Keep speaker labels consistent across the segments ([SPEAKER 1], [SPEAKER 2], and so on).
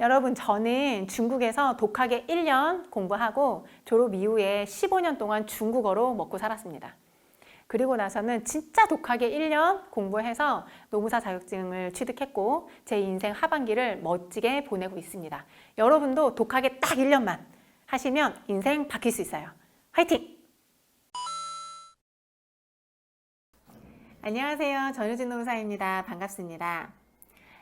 [SPEAKER 1] 여러분, 저는 중국에서 독학에 1년 공부하고 졸업 이후에 15년 동안 중국어로 먹고 살았습니다. 그리고 나서는 진짜 독학에 1년 공부해서 노무사 자격증을 취득했고 제 인생 하반기를 멋지게 보내고 있습니다. 여러분도 독학에 딱 1년만 하시면 인생 바뀔 수 있어요. 화이팅! 안녕하세요. 전유진 노무사입니다. 반갑습니다.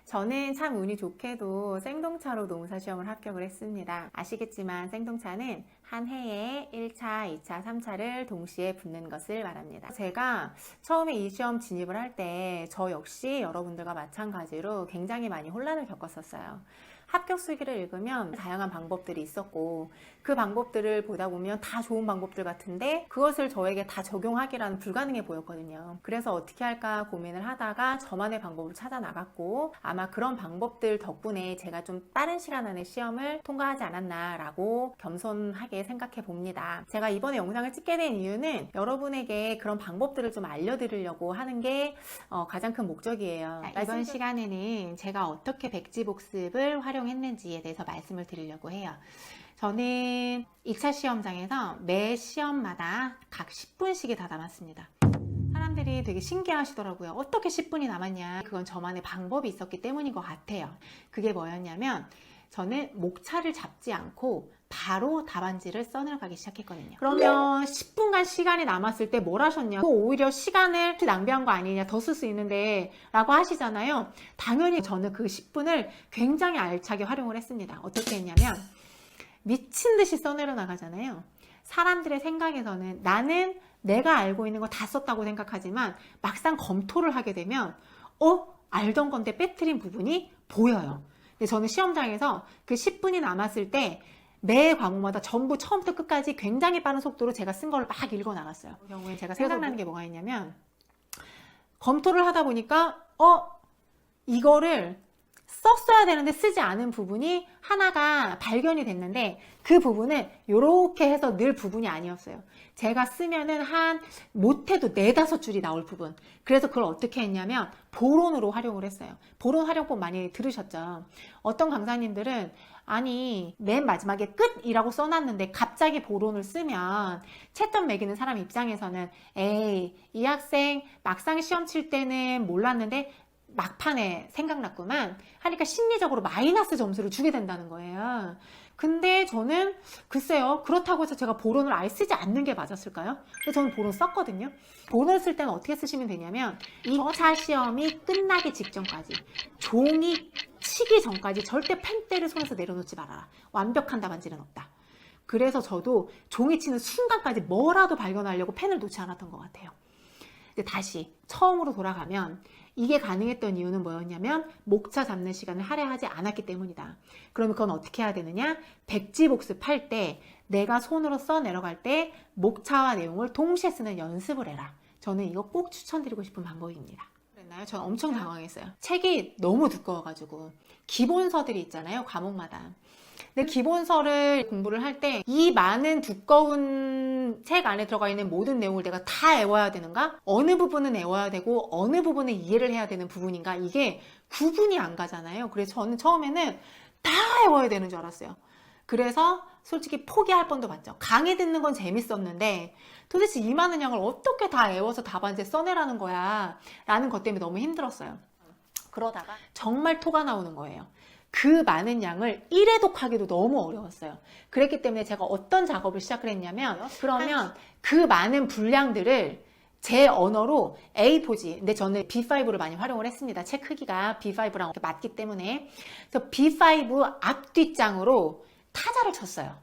[SPEAKER 1] 저는 참 운이 좋게도 생동차로 노무사 시험을 합격을 했습니다. 아시겠지만 생동차는 한 해에 1차, 2차, 3차를 동시에 붙는 것을 말합니다. 제가 처음에 이 시험 진입을 할 때 저 역시 여러분들과 마찬가지로 굉장히 많이 혼란을 겪었었어요. 합격 수기를 읽으면 다양한 방법들이 있었고 그 방법들을 보다 보면 다 좋은 방법들 같은데 그것을 저에게 다 적용하기란 불가능해 보였거든요. 그래서 어떻게 할까 고민을 하다가 저만의 방법을 찾아 나갔고 아마 그런 방법들 덕분에 제가 좀 빠른 시간 안에 시험을 통과하지 않았나 라고 겸손하게 생각해 봅니다. 제가 이번에 영상을 찍게 된 이유는 여러분에게 그런 방법들을 좀 알려드리려고 하는 게 가장 큰 목적이에요. 이번 시간에는 제가 어떻게 백지복습을 활용했는지에 대해서 말씀을 드리려고 해요. 저는 2차 시험장에서 매 시험마다 각 10분씩이 다 남았습니다. 사람들이 되게 신기하시더라고요. 어떻게 10분이 남았냐? 그건 저만의 방법이 있었기 때문인 것 같아요. 그게 뭐였냐면 저는 목차를 잡지 않고 바로 답안지를 써내려가기 시작했거든요. 그러면 10분간 시간이 남았을 때 뭘 하셨냐? 오히려 시간을 낭비한 거 아니냐? 더 쓸 수 있는데 라고 하시잖아요. 당연히 저는 그 10분을 굉장히 알차게 활용을 했습니다. 어떻게 했냐면 미친 듯이 써내려 나가잖아요. 사람들의 생각에서는 나는 내가 알고 있는 거 다 썼다고 생각하지만 막상 검토를 하게 되면 알던 건데 빼뜨린 부분이 보여요. 근데 저는 시험장에서 그 10분이 남았을 때 매 과목마다 전부 처음부터 끝까지 굉장히 빠른 속도로 제가 쓴 걸 막 읽어 나갔어요. 그 경우에 제가 생각나는 게 뭐가 있냐면 검토를 하다 보니까 이거를 썼어야 되는데 쓰지 않은 부분이 하나가 발견이 됐는데 그 부분은 이렇게 해서 늘 부분이 아니었어요. 제가 쓰면은 못해도 4-5줄이 나올 부분. 그래서 그걸 어떻게 했냐면 보론으로 활용을 했어요. 보론 활용법 많이 들으셨죠? 어떤 강사님들은 아니 맨 마지막에 끝이라고 써놨는데 갑자기 보론을 쓰면 채점 매기는 사람 입장에서는 에이 이 학생 막상 시험 칠 때는 몰랐는데 막판에 생각났구만 하니까 심리적으로 마이너스 점수를 주게 된다는 거예요. 근데 저는 글쎄요 그렇다고 해서 제가 보론을 아예 쓰지 않는 게 맞았을까요? 근데 저는 보론 썼거든요. 보론을 쓸 때는 어떻게 쓰시면 되냐면 2차 시험이 끝나기 직전까지 종이 치기 전까지 절대 펜대를 손에서 내려놓지 말아라. 완벽한 답안지는 없다. 그래서 저도 종이 치는 순간까지 뭐라도 발견하려고 펜을 놓지 않았던 것 같아요. 근데 다시 처음으로 돌아가면 이게 가능했던 이유는 뭐였냐면 목차 잡는 시간을 할애하지 않았기 때문이다. 그러면 그건 어떻게 해야 되느냐? 백지복습할 때 내가 손으로 써 내려갈 때 목차와 내용을 동시에 쓰는 연습을 해라. 저는 이거 꼭 추천드리고 싶은 방법입니다. 그랬나요? 저는 엄청 당황했어요. 책이 너무 두꺼워가지고 기본서들이 있잖아요. 과목마다. 근데 기본서를 공부를 할 때 이 많은 두꺼운 책 안에 들어가 있는 모든 내용을 내가 다 외워야 되는가? 어느 부분은 외워야 되고 어느 부분은 이해를 해야 되는 부분인가? 이게 구분이 안 가잖아요. 그래서 저는 처음에는 다 외워야 되는 줄 알았어요. 그래서 솔직히 포기할 뻔도 봤죠. 강의 듣는 건 재밌었는데 도대체 이 많은 양을 어떻게 다 외워서 답안지에 써내라는 거야 라는 것 때문에 너무 힘들었어요. 그러다가 정말 토가 나오는 거예요. 그 많은 양을 1회 독하기도 너무 어려웠어요. 그랬기 때문에 제가 어떤 작업을 시작을 했냐면 그러면 그 많은 분량들을 제 언어로 A4지, 근데 저는 B5를 많이 활용을 했습니다. 책 크기가 B5랑 맞기 때문에. 그래서 B5 앞뒷장으로 타자를 쳤어요.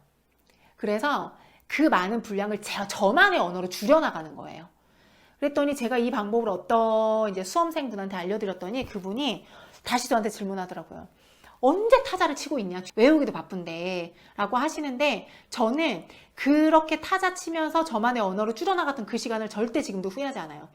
[SPEAKER 1] 그래서 그 많은 분량을 저만의 언어로 줄여나가는 거예요. 그랬더니 제가 이 방법을 어떤 이제 수험생분한테 알려드렸더니 그분이 다시 저한테 질문하더라고요. 언제 타자를 치고 있냐? 외우기도 바쁜데 라고 하시는데 저는 그렇게 타자 치면서 저만의 언어로 줄여나갔던 그 시간을 절대 지금도 후회하지 않아요.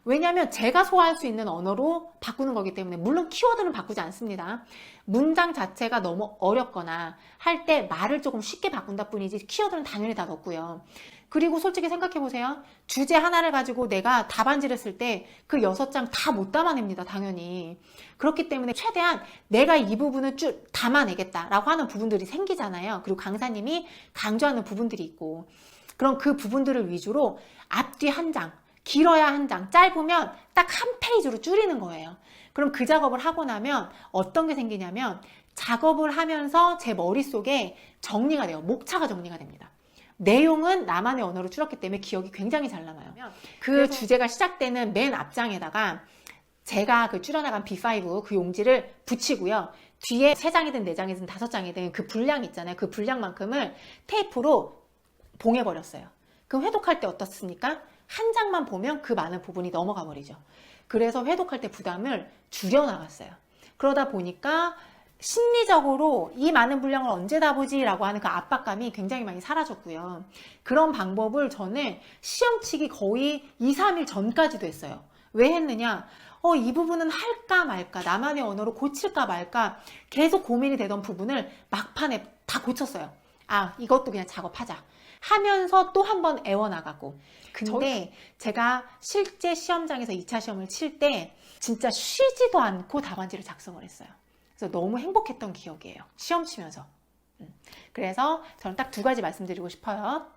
[SPEAKER 1] 왜냐하면 제가 소화할 수 있는 언어로 바꾸는 거기 때문에 물론 키워드는 바꾸지 않습니다. 문장 자체가 너무 어렵거나 할 때 말을 조금 쉽게 바꾼다 뿐이지 키워드는 당연히 다 넣고요. 그리고 솔직히 생각해보세요. 주제 하나를 가지고 내가 답안지를 쓸 때 그 6장 다 못 담아냅니다, 당연히. 그렇기 때문에 최대한 내가 이 부분을 쭉 담아내겠다라고 하는 부분들이 생기잖아요. 그리고 강사님이 강조하는 부분들이 있고. 그럼 그 부분들을 위주로 앞뒤 한 장, 길어야 한 장, 짧으면 딱 한 페이지로 줄이는 거예요. 그럼 그 작업을 하고 나면 어떤 게 생기냐면 작업을 하면서 제 머릿속에 정리가 돼요. 목차가 정리가 됩니다. 내용은 나만의 언어로 줄었기 때문에 기억이 굉장히 잘 남아요. 그 주제가 시작되는 맨 앞장에다가 제가 그 줄여나간 B5 그 용지를 붙이고요. 뒤에 3장이든 4장이든 5장이든 그 분량 있잖아요. 그 분량만큼을 테이프로 봉해버렸어요. 그럼 회독할 때 어떻습니까? 한 장만 보면 그 많은 부분이 넘어가 버리죠. 그래서 회독할 때 부담을 줄여나갔어요. 그러다 보니까 심리적으로 이 많은 분량을 언제 다 보지? 라고 하는 그 압박감이 굉장히 많이 사라졌고요. 그런 방법을 저는 시험 치기 거의 2, 3일 전까지도 했어요. 왜 했느냐? 이 부분은 할까 말까, 나만의 언어로 고칠까 말까 계속 고민이 되던 부분을 막판에 다 고쳤어요. 아, 이것도 그냥 작업하자 하면서 또 한 번 애워나가고. 근데 제가 실제 시험장에서 2차 시험을 칠 때 진짜 쉬지도 않고 답안지를 작성을 했어요. 그래서 너무 행복했던 기억이에요. 시험 치면서. 그래서 저는 딱 2가지 말씀드리고 싶어요.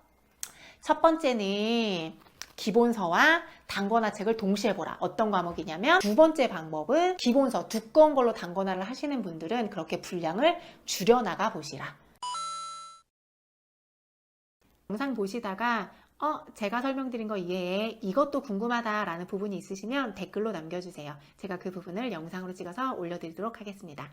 [SPEAKER 1] 첫 번째는 기본서와 단권화 책을 동시에 보라. 어떤 과목이냐면 2번째 방법은 기본서, 두꺼운 걸로 단권화를 하시는 분들은 그렇게 분량을 줄여나가 보시라. 영상 보시다가 제가 설명드린 거 이외에 이것도 궁금하다라는 부분이 있으시면 댓글로 남겨주세요. 제가 그 부분을 영상으로 찍어서 올려드리도록 하겠습니다.